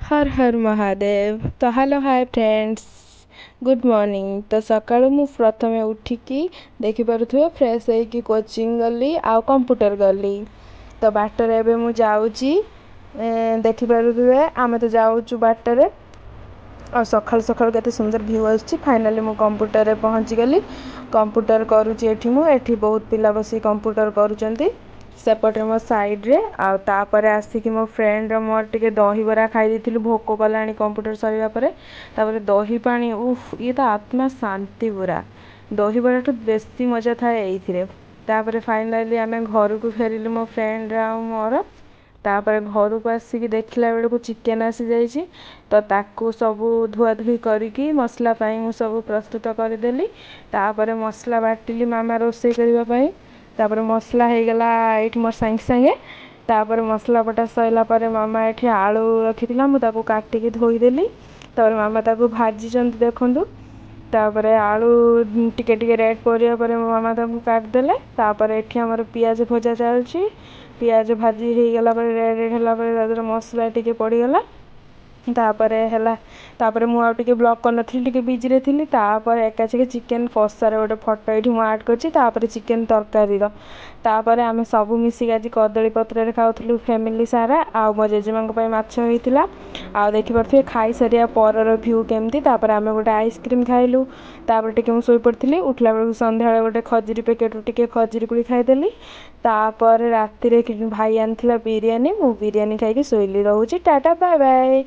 हर हर महादेव। तो hello hi friends, good morning. तो सकाळु मु प्रथमे उठिकी देखिपे फ्रेश होइकी कोचिंग गली आ कंप्यूटर गली। तो बाटर एबे मु जाऊची देखिपे आमे तो जाऊचु बाटर और सकाल सकाल केते सुंदर व्यू आछि। फाइनली मु कंप्यूटर रे पहुंची गली। कंप्यूटर करूची एठी मु एठी बहुत पिला बसी कंप्यूटर करूचंती सेपटे मो साइड रे आ तापरे आसिकी मो फ्रेंड रो मोर टिके दही बरा खाई देथिलु भोको कलानी कंप्यूटर सरीबा परे। तापरे दही पानी उफ ये तो आत्मा शांति पूरा। दही बरा तो बेसी मजा थाए एइथिरे। तापरे फाइनली आमे घर को फेरिलु मो फ्रेंड रा मोर। तापरे घर को आसिकी देखिला बेले को चिकन आसी जाइछि। तो ताकू सबू धुआ धुई करिकी मसला पाई मु सबू प्रस्तुत कर देली। तापरे मसला बाटिली मामा रोसे करबा पाई। तापरे मसला हे गला एठी मोर संगे संगे। तापरे मसला बटा सइला परे मामा एठी आलू रखिथिला मु ताकू काटिकी धोई देली। तापरे मामा ताकू भाजी चंती देखंतु। तापरे आलू टिके टिके रेड परिया परे मामा ताकू काट देले। तापरे एठी हमर पियाज भजा चलछि। पियाज भाजी हे गला परे रेड रेड हला परे तादर मसला टिके पड़ी गला। तापरे हला तापरे मु आ टिके ब्लॉक कर नथिली टिके बिजी रे थिली। तापरे एकाचे के चिकन कसार गोटे फोटो एठी मु ऐड करछि। तापरे चिकन तरकारी रो तापरे आमे सबु मिसी गाजी कदली पत्र रे खाउथलु फैमिली सारा। आ मो जेजेमा पई माछ होइतिला। आ देखि परथे खाई सरिया परर व्यू केमती। तापरे आमे गोटे आइसक्रीम खाइलु। तापरे टिके मु सोई पड़थिली। उठला बेलु संध्या बेले गोटे खजूरी पैकेट टिके खजूरी कुड़ी खाई देली। तापरे राती रे भाई आनथिला बिरयानी मु बिरयानी खाइके सोइली। रहूची टाटा बाय बाय।